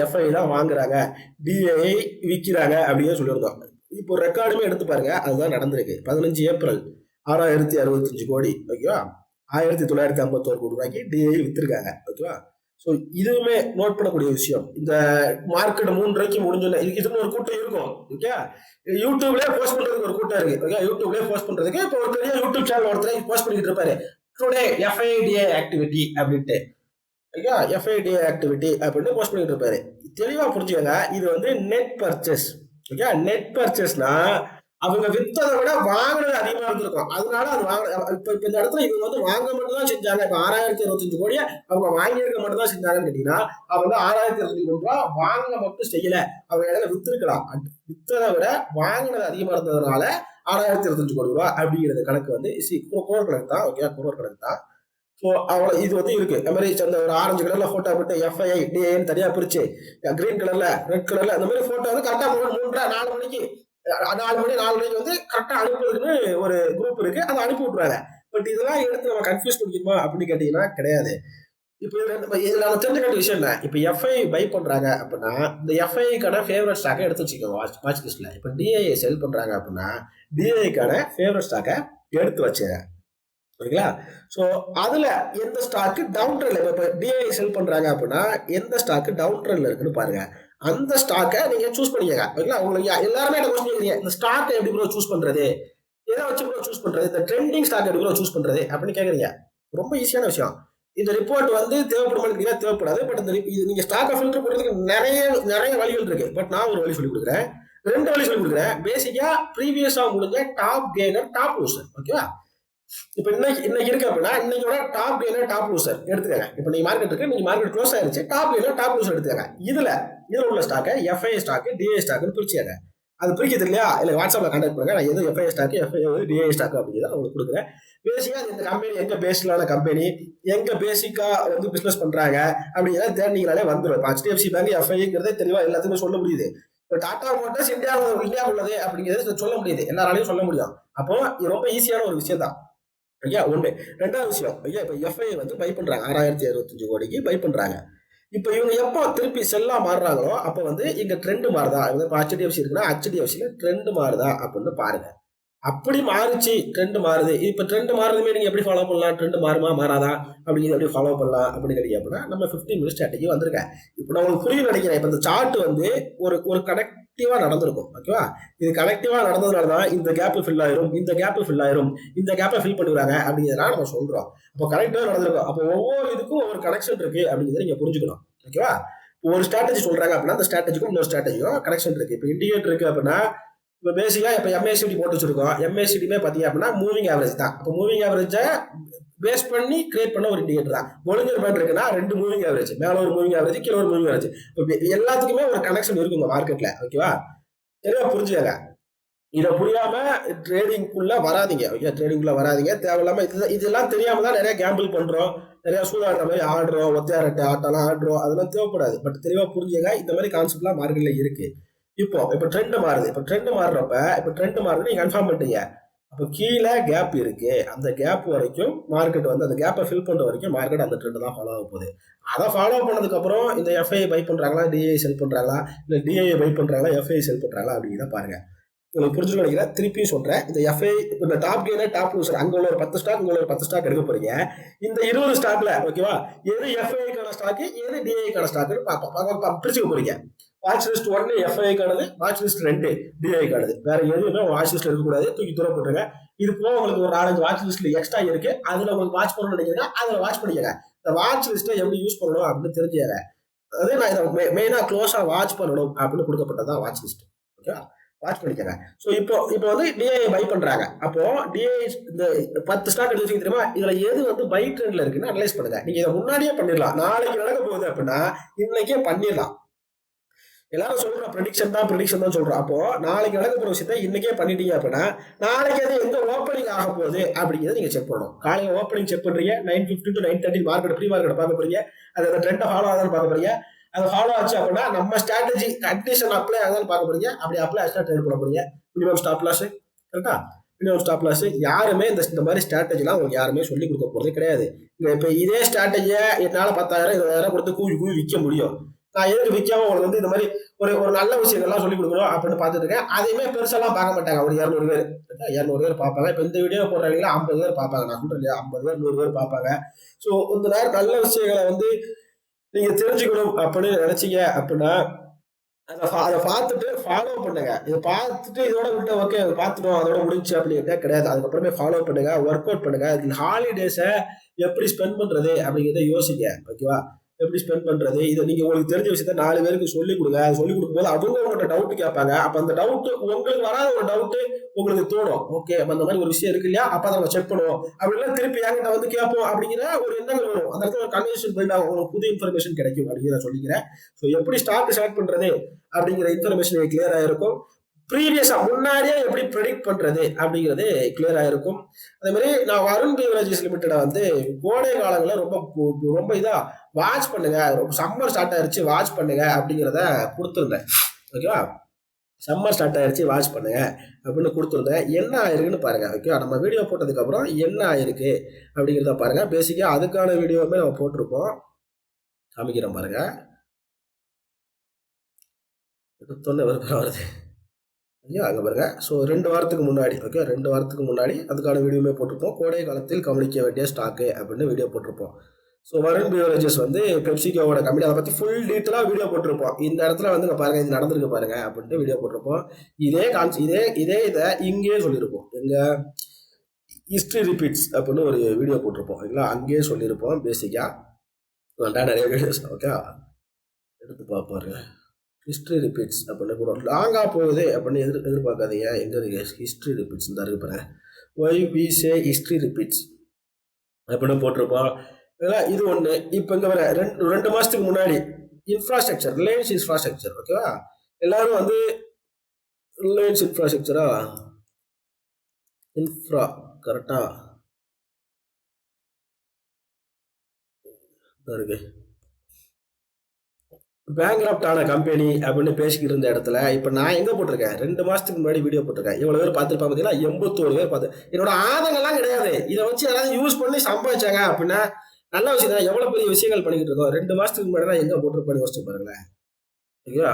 எஃப்ஐ தான் வாங்குறாங்க, டிஐ விற்கிறாங்க அப்படின்னு சொல்லியிருந்தோம். இப்போ ரெக்கார்டுமே எடுத்து பாருங்க, அதுதான் நடந்திருக்கு. 15 ஏப்ரல் 6,065 கோடி, ஓகேவா, 1,951 கோடி ரூபாய்க்கு டிஐ வித்திருக்காங்க, ஓகேவா. ஸோ இதுவுமே நோட் பண்ணக்கூடிய விஷயம். இந்த மார்க்கெட் 3 ரூபாய்க்கு முடிஞ்சோன்னா இதுன்னு ஒரு கூட்டம் இருக்கும், ஓகே. யூடியூப்லயே போஸ்ட் பண்றதுக்கு ஒரு கூட்டம் இருக்கு, ஓகே. யூடியூப்லயே போஸ்ட் பண்றதுக்கு இப்போ ஒரு பெரிய யூடியூப் சேனல் ஒருத்தர் போஸ்ட் பண்ணிட்டு இருப்பாரு, டுடே எஃப்ஐடிஏ ஆக்டிவிட்டி அப்படின்ட்டு, ஓகே. எஃப்ஐடிஏ ஆக்டிவிட்டி அப்படின்னு போஸ்ட் பண்ணிட்டு இருப்பாரு. தெளிவா புரிஞ்சுக்கங்க, இது வந்து நெட் பர்ச்சேஸ், ஓகே. நெட் பர்ச்சேஸ்னா அவங்க வித்ததை விட வாங்கினது அதிகமா இருந்திருக்கும். அதனால அது இப்ப இந்த இடத்துல இவங்க வந்து வாங்க மட்டும் தான் செஞ்சாங்க. இப்ப 6,025 கோடியை அவங்க வாங்கியிருக்க மட்டும் தான் செஞ்சாங்கன்னு கேட்டீங்கன்னா, அவங்க 6,025 கோடி ரூபாய் வாங்க மட்டும் செய்யல, அவங்க இடையில வித்துருக்கலாம். வித்ததை விட வாங்கினது அதிகமா இருந்ததுனால 6,025 கோடி ரூபாய் அப்படிங்கிறது கணக்கு வந்து குரோர் கணக்கு தான், ஓகே. குரோர் கணக்கு தான். ஸோ அவ்வளோ இது வந்து இருக்கு. அது மாதிரி அந்த ஒரு ஆரஞ்சு கலர்ல போட்டோ போட்டு எஃப்ஐஐ டிஏன்னு தனியா பிரிச்சு, கிரீன் கலர்ல, ரெட் கலர்ல அந்த மாதிரி போட்டோ வந்து கரெக்டா 3:30 4 மணிக்கு 4 மணிக்கு வந்து கரெக்டா அனுப்புறதுன்னு ஒரு குரூப் இருக்கு, அதை அனுப்பி விட்டுறாங்க. பட் இதெல்லாம் எடுத்து நம்ம கன்ஃபியூஸ் பண்ணிக்கணுமா அப்படின்னு கேட்டீங்கன்னா கிடையாது. இப்போ இதுல நம்ம தெரிஞ்சுக்கிட்ட விஷயம் என்ன, இப்போ எஃப்ஐ பை பண்றாங்க அப்படின்னா இந்த எஃப்ஐக்கான ஃபேவரட் ஸ்டாக்கை எடுத்து வச்சுக்கோங்க வாட்ச் லிஸ்ட்ல. இப்போ டிஐ செல் பண்றாங்க அப்படின்னா டிஐக்கான ஃபேவரட் ஸ்டாக்கை எடுத்து வச்சுங்க, ஓகேங்களா. ஸோ அதுல எந்த ஸ்டாக்கு டவுன் ட்ரெண்ட்ல, இப்போ டிஐ செல் பண்றாங்க அப்படின்னா எந்த ஸ்டாக்கு டவுன் ட்ரெண்ட்ல இருக்குன்னு பாருங்க, அந்த ஸ்டாக்கை நீங்க சூஸ் பண்ணிக்கங்க, ஓகேங்களா. உங்களுக்கு எல்லாருமே என்ன கொஸ்டின் கேக்குறீங்க, இந்த ஸ்டாக்கை எப்படி ப்ரோ சூஸ் பண்றது, எதை வச்சு ப்ரோ சூஸ் பண்றது, இந்த ட்ரெண்டிங் ஸ்டாக் எப்படி ப்ரோ சூஸ் பண்றது அப்படின்னு கேக்குறீங்க. ரொம்ப ஈஸியான விஷயம். இந்த ரிப்போர்ட் வந்து தேவைப்படுமா, தேவைப்படாது. பட் இந்த நீங்க ஸ்டாக்கை ஃபில்டர் பண்றதுக்கு நிறைய வழிகள் இருக்கு. பட் நான் ஒரு வழி சொல்லி கொடுக்குறேன், 2 வழி சொல்லி கொடுக்குறேன். பேசிக்கா ப்ரீவியஸா முடிஞ்ச டாப் கெய்னர், டாப் லூசர், ஓகேவா. இப்ப இன்னைக்கு இருக்கு அப்படின்னா இன்னைக்கோட டாப் கெய்னர், டாப் லூசர் எடுத்துக்கங்க. இப்ப நீங்க மார்க்கெட் இருக்கு, நீங்க மார்க்கெட் க்ளோஸ் ஆயிருச்சு, டாப் கெய்னர், டாப் லூசர் எடுத்துக்கங்க. இதுல உள்ள ஸ்டாக்கை எஃப்ஐ ஸ்டாக், டிஐ ஸ்டாக்னு பிரிச்சுங்க. அது பிரிக்கிறது இல்லையா, இல்லை வாட்ஸ்அப்ல கான்டாக்ட் பண்ணுங்க. நான் எது எஃப்ஐ ஸ்டாக், டிஐ ஸ்டாக் அப்படிங்கிறத உங்களுக்கு கொடுக்குறேன். பேசிக்கா இந்த கம்பெனி எங்க பேஸ்டான கம்பெனி, எங்க பேசிக்கா வந்து பிசினஸ் பண்றாங்க அப்படிங்கிறத தேடினீங்கனாலே வந்துடும். இப்போ HDFC பேங்க் எஃப்ஐங்கிறதே தெளிவா எல்லாத்துக்குமே சொல்ல முடியுது. இப்போ டாடா மோட்டார்ஸ் இந்தியா உள்ளது அப்படிங்கிறது சொல்ல முடியுது, எல்லாராலையும் சொல்ல முடியும். அப்போ இது ரொம்ப ஈஸியான ஒரு விஷயம் தான், ஐயா. ஒண்ணு. 2வது விஷயம், ஐயா, இப்ப எஃப்ஐ வந்து பை பண்றாங்க, 6,065 கோடிக்கு பை பண்றாங்க. இப்போ இவங்க எப்போ திருப்பி செல்லா மாறுறாங்களோ அப்போ வந்து இங்க ட்ரெண்ட் மாறுதா, இப்போ HDFC இருக்குன்னா HDFCல ட்ரெண்ட் மாறுதா அப்படின்னு பாருங்க. அப்படி மாறுச்சு, ட்ரெண்ட் மாறுது. இப்ப ட்ரெண்ட் மாறுறதுமே நீங்க எப்படி ஃபாலோ பண்ணலாம்? ட்ரெண்ட் மாறுமா மாறாதா அப்படிங்கிறத எப்படி ஃபாலோ பண்ணலாம் அப்படின்னு கேட்டீங்க அப்படின்னா, நம்ம 15 மினிட் ஸ்ட்ராட்டஜி வந்திருக்கேன். இப்போ நான் உங்களுக்கு புரியும் நினைக்கிறேன். இப்போ இந்த சார்ட் வந்து ஒரு ஒரு கனெக்டிவா நடந்திருக்கும். ஓகேவா? இது கனெக்டிவா நடந்ததுனால தான் இந்த கேப் ஃபில் ஆயிரும், இந்த கேப் ஃபில் ஆயிரும், இந்த கேப்பை ஃபில் பண்ணுறாங்க அப்படிங்கிறதுனால நம்ம சொல்றோம். அப்போ கனெக்டிவா நடந்திருக்கும். அப்போ ஒவ்வொரு இதுக்கும் ஒவ்வொரு கனெக்ஷன் இருக்கு அப்படிங்கிறத நீங்க புரிஞ்சுக்கணும். ஓகேவா? ஒரு ஸ்ட்ராட்டஜி சொல்றாங்க அப்படின்னா அந்த ஸ்ட்ராட்டஜிக்கும் இன்னொரு ஸ்ட்ராட்டஜிக்கும் கனெக்ஷன் இருக்கு. இப்போ இண்டிகேட்டர் இருக்கு அப்படின்னா இப்போ பேசிக்காக இப்போ MACD போட்டு வச்சிருக்கோம். MACDமே பார்த்தீங்க அப்படின்னா மூவிங் ஆவரேஜ் தான். இப்போ மூவிங் ஆவரேஜை பேஸ் பண்ணி கிரியேட் பண்ண ஒரு இண்டிகேட்டர் தான். பொலிஞ்சர் பேண்ட் இருக்குன்னா 2 மூவிங் ஆவரேஜ், மேலே ஒரு மூவிங் ஆவரேஜ், கீழே ஒரு மூவிங் ஆவரேஜ். இப்போ எல்லாத்துக்குமே ஒரு கனெக்ஷன் இருக்குங்க மார்க்கெட்ல. ஓகேவா? தெளிவாக புரிஞ்சுக்கங்க. இதை புரியாம ட்ரேடிங்குள்ள வராதிங்க. ஓகே, ட்ரேடிங்குள்ள வராதிங்க. தேவையில்லாம இதெல்லாம் தெரியாம தான் நிறைய கேம்பிள் பண்றோம், நிறைய சூதாடுற மாதிரி ஆடுறோம், ஒத்தையாரட்டை ஆட்டெல்லாம் ஆடுறோம். அதெல்லாம் தேவைப்படாது. பட் தெளிவா புரிஞ்சுங்க, இந்த மாதிரி கான்செப்ட்லாம் மார்க்கெட்ல இருக்கு. இப்போ ட்ரெண்ட் மாறுது. இப்போ ட்ரெண்ட் மாறுறப்ப இப்போ ட்ரெண்ட் மாறுது நீங்க கன்ஃபார்ம் பண்ணிட்டீங்க. அப்போ கீழே கேப் இருக்கு, அந்த கேப் வரைக்கும் மார்க்கெட் வந்து அந்த கேப்பை ஃபில் பண்ற வரைக்கும் மார்க்கெட் அந்த ட்ரெண்ட் தான் ஃபாலோ ஆக போகுது. அதை ஃபாலோ பண்ணதுக்கு அப்புறம் இந்த FI பை பண்றாங்களா, DI செல் பண்றாங்களா, இல்ல DI பை பண்றாங்களா, FI செல் பண்றாங்களா அப்படிங்கிறத பாருங்க. உங்களுக்கு புரிஞ்சு நினைக்கிறேன். திருப்பியும் சொல்றேன். இந்த FI இந்த டாப் கெய்னர் டாப் லூசர் அங்க உள்ள ஒரு 10 ஸ்டாக், இங்க ஒரு 10 ஸ்டாக் எடுக்க போறீங்க. இந்த 20 ஸ்டாக்ல ஓகேவா, எது FI-க்கான ஸ்டாக், எது DI-க்கான ஸ்டாக்னு பார்ப்போம், பிரிச்சுக்க போறீங்க. வாட்ச் லிஸ்ட் 1 FI-க்கானது, வாட்ச் லிஸ்ட் 2 DI-க்கானது. வேற எதுவுமே வாட்ச் லிஸ்ட்ல இருக்கக்கூடாது, தூக்கி தூர போட்டுருங்க. இது போக உங்களுக்கு ஒரு 4-5 வாட்ச் லிஸ்ட்ல எக்ஸ்ட்ரா இருக்கு, அதுல உங்களுக்கு வாட்ச் பண்ணணும்னு நினைக்கிறீங்க, அதுல வாட்ச் பண்ணிக்கங்க. இந்த வாட்ச் லிஸ்ட்டை எப்படி யூஸ் பண்ணணும் அப்படின்னு தெரிஞ்சுக்கங்க. அதே நான் இதை மெயினா க்ளோஸா வாட்ச் பண்ணணும் அப்படின்னு கொடுக்கப்பட்டதான் வாட்ச் லிஸ்ட். ஓகே, வாட்ச் பண்ணிக்கங்க. ஸோ இப்போ வந்து DI பை பண்றாங்க. அப்போ DI இந்த 10 ஸ்டாக் எடுத்து வச்சுக்க தெரியுமா, இதுல எது வந்து பை ட்ரெண்ட்ல இருக்குன்னு அனலைஸ் பண்ணுங்க. நீங்க இதை முன்னாடியே பண்ணிடலாம். நாளைக்கு நடக்க போகுது அப்படின்னா இன்னைக்கே பண்ணிடலாம். எல்லாரும் சொல்ற ப்ரெடிக்ஷன் தான் சொல்றோம். அப்போ நாளைக்கு நடக்க போற விஷயத்த இன்னைக்கே பண்ணிட்டீங்க அப்படின்னா நாளைக்கு அது எங்க ஓப்பனிங் ஆக போகுது அப்படிங்கிறத நீங்க செக் பண்ணணும். காலையில ஓப்பனிங் செக் பண்றீங்க, 9:50 to 9:30 மார்க்கெட் ப்ரீ மார்க்கெட் பார்க்க போறீங்க. அது ட்ரெண்ட் ஃபாலோ ஆகுதான்னு பார்க்க போறீங்க. அது ஃபாலோ ஆச்சு அப்படின்னா நம்ம ஸ்ட்ராட்டஜி கண்டிஷன் அப்ளை ஆகுதான்னு பார்க்க போறீங்க. அப்படி அப்ளை ஆச்சுன்னா ட்ரேட் பண்ண போறீங்க. மினிமம் ஸ்டாப் லாஸ், கரெக்டா? மினிமம் ஸ்டாப் லாஸ் யாருமே இந்த மாதிரி ஸ்ட்ராட்டஜிலாம் உங்களுக்கு யாருமே சொல்லி கொடுக்க போறது கிடையாது. இப்போ இதே ஸ்ட்ராட்டஜியை என்னால 10,000 20,000 கொடுத்து கூவி விற்க முடியும். நான் எதுக்கு விற்காம உங்களுக்கு வந்து இந்த மாதிரி ஒரு நல்ல விஷயங்கள்லாம் சொல்லிக் கொடுக்கணும் அப்படின்னு பார்த்துட்டு இருக்கேன். அதையுமே பெருசெல்லாம் பார்க்க மாட்டாங்க. ஒரு 200 பேர் பார்ப்பாங்க. இப்போ இந்த வீடியோ போடுறாங்களா 50 பேர் பார்ப்பாங்க. நான் சொல்றேன் இல்லையா, 50 பேர் 100 பேர் பார்ப்பாங்க. ஸோ இந்த நேரம் நல்ல விஷயங்களை வந்து நீங்க தெரிஞ்சுக்கணும் அப்படின்னு நினைச்சீங்க அப்படின்னா அதை பார்த்துட்டு ஃபாலோ பண்ணுங்க. இதை பார்த்துட்டு இதோட விட்டு ஓகே பார்த்துட்டோம் அதோட முடிஞ்சு அப்படிங்கிட்ட கிடையாது. அதுக்கப்புறமே ஃபாலோ பண்ணுங்க, ஒர்க் அவுட் பண்ணுங்க. ஹாலிடேஸை எப்படி ஸ்பெண்ட் பண்றது அப்படிங்கிறத யோசிங்க. ஓகேவா? எப்படி ஸ்பெண்ட் பண்றது, இதை நீங்க உங்களுக்கு தெரிஞ்ச விஷயத்த 4 பேருக்கு சொல்லிக் கொடுங்க. சொல்லிக் கொடுக்கும்போது அவங்க உங்கள்கிட்ட டவுட் கேட்பாங்க. அப்ப அந்த டவுட் உங்களுக்கு வராத ஒரு டவுட் உங்களுக்கு தோணும். ஓகே, அந்த மாதிரி ஒரு விஷயம் இருக்கு இல்லையா, அப்ப அதை நம்ம செக் பண்ணுவோம் அப்படின்னா திருப்பி என்கிட்ட வந்து கேட்போம் அப்படிங்கிற ஒரு எண்ணங்கள் வரும். அந்த இடத்துல ஒரு கன்வர்சேஷன் பில்ட் ஆகும், உங்களுக்கு புது இன்ஃபர்மேஷன் கிடைக்கும் அப்படிங்கிற சொல்லிக்கிறேன். ஸோ எப்படி ஸ்டாக் செலக்ட் பண்றது அப்படிங்கிற இன்ஃபர்மேஷன் கிளியர் ஆயிருக்கும். ப்ரீவியஸா முன்னாடியே எப்படி ப்ரெடிக்ட் பண்றது அப்படிங்கிறது கிளியர் ஆயிருக்கும். அதே மாதிரி நான் வருண் பிவரேஜஸ் லிமிட்டட வந்து கோடை காலங்களில் ரொம்ப இதா வாட்ச் பண்ணுங்க, சம்மர் ஸ்டார்ட் ஆயிருச்சு வாட்ச் பண்ணுங்க அப்படிங்கிறத கொடுத்துருந்தேன். ஓகேவா? சம்மர் ஸ்டார்ட் ஆயிருச்சு வாட்ச் பண்ணுங்க அப்படின்னு கொடுத்துருந்தேன். என்ன ஆயிருக்குன்னு பாருங்க. ஓகே, நம்ம வீடியோ போட்டதுக்கு அப்புறம் என்ன ஆயிருக்கு அப்படிங்கிறத பாருங்க. பேசிக்கா அதுக்கான வீடியோவுமே நம்ம போட்டிருப்போம், காமிக்கிறோம் பாருங்க. எடுத்தோன்னே விருப்பம் வருது. ஐயா அங்கே பாருங்க. ஸோ 2 வாரத்துக்கு முன்னாடி, ஓகே, 2 வாரத்துக்கு முன்னாடி அதுக்கான வீடியோமே போட்டிருப்போம். கோடை காலத்தில் கவனிக்க வேண்டிய ஸ்டாக்கு அப்படின்னு வீடியோ போட்டிருப்போம். ஸோ வருண் பிவரேஜஸ் வந்து பெப்சிகோவோட கம்பெனி, அதை பற்றி ஃபுல் டீட்டெயிலாக வீடியோ போட்டிருப்போம். இந்த இடத்துல வந்து பாருங்க இது நடந்திருக்கு பாருங்க அப்படின்ட்டு வீடியோ போட்டிருப்போம். இதே இதை இங்கேயே சொல்லியிருப்போம். எங்க ஹிஸ்ட்ரி ரிப்பீட்ஸ் அப்படின்னு ஒரு வீடியோ போட்டிருப்போம். ஓகேங்களா? அங்கேயே சொல்லியிருப்போம் பேசிக்காக நிறைய வீடியோஸ். ஓகே, எடுத்து பார்ப்பாருங்க. ஹிஸ்ட்ரி ரிப்பீட்ஸ் அப்படின்னு கூட லாங்காக போகுது அப்படின்னு எதிர்பார்க்காதீங்க. எங்கே இருக்கு ஹிஸ்ட்ரி ரிப்பீட்ஸ் தான் இருக்கு பாருங்க. Why we say history repeats அப்படின்னு போட்டிருப்போம். இது ஒன்று. இப்போ இங்கே வர 2 மாதத்துக்கு முன்னாடி இன்ஃப்ராஸ்ட்ரக்சர், ரிலையன்ஸ் இன்ஃப்ராஸ்ட்ரக்சர். ஓகேவா? எல்லாரும் வந்து ரிலையன்ஸ் இன்ஃப்ராஸ்ட்ரக்சரா இன்ஃப்ரா கரெக்டா இருக்கு. பேங்க்ரப்ட் ஆன கம்பெனி அப்படின்னு பேசிக்கிட்டு இருந்த இடத்துல இப்போ நான் எங்கே போட்டிருக்கேன், 2 மாதத்துக்கு முன்னாடி வீடியோ போட்டிருக்கேன். எவ்வளோ பேர் பார்த்துருப்பாங்க பார்த்தீங்கன்னா 81 பேர் பார்த்து. என்னோட ஆதங்கெல்லாம் கிடையாது. இதை வச்சு யாராவது யூஸ் பண்ணி சம்பாதிச்சாங்க அப்படின்னா நல்ல விஷயம் தான். எவ்வளவு பெரிய விஷயங்கள் பண்ணிக்கிட்டு இருக்கோம். 2 மாசத்துக்கு முன்னாடி எங்க போட்டிருப்பேன்னு யோசிச்சு பாருங்களேன். ஐயா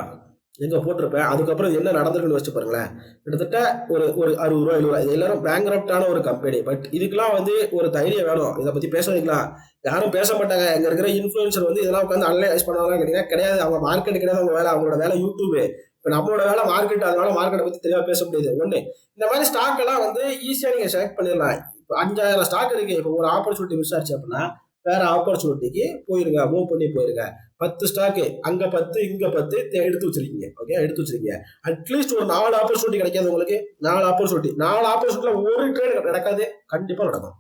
எங்க போட்டிருப்பேன், அதுக்கப்புறம் என்ன நடந்திருக்குன்னு யோசிச்சு பாருங்களேன். கிட்டத்தட்ட ஒரு ஒரு ரூ. 60 70 இது எல்லாரும் பேங்க்ரப்டான ஒரு கம்பெனி. பட் இதுக்கெல்லாம் வந்து ஒரு தைரியம் வேணும். இதை பத்தி பேச வைக்கலாம். யாரும் பேச மாட்டாங்க. இங்க இருக்கிற இன்ஃபுளுசர் வந்து இதெல்லாம் உட்காந்து அனலைஸ் பண்ணுவாங்கன்னு கேட்டீங்கன்னா கிடையாது. அவங்க மார்க்கெட் கிடையாது அவங்க வேலை. அவங்களோட வேலை யூடியூப். இப்ப நம்மளோட வேலை மார்க்கெட். அதனால மார்க்கெட்டை பத்தி தெளிவா பேச முடியாது. ஒண்ணு, இந்த மாதிரி ஸ்டாக் எல்லாம் வந்து ஈஸியா நீங்க செலக்ட் பண்ணிடலாம். இப்போ 5000 ஸ்டாக் இருக்கு. இப்போ ஒரு ஆப்பர்ச்சுனிட்டி மிஸ் ஆச்சு அப்படின்னா வேற ஆப்பர்ச்சுனிட்டிக்கு போயிருங்க, மூவ் பண்ணி போயிருங்க. 10 ஸ்டாக்கு அங்க 10 இங்க 10 எடுத்து வச்சிருக்கீங்க. ஓகே, எடுத்து வச்சிருக்கீங்க. அட்லீஸ்ட் ஒரு 4 ஆப்பர்ச்சுனிட்டி கிடைக்காது உங்களுக்கு. 4 ஆப்பர்ச்சுனிட்டில ஒரு ட்ரேட் நடக்காது, கண்டிப்பா நடக்கும்.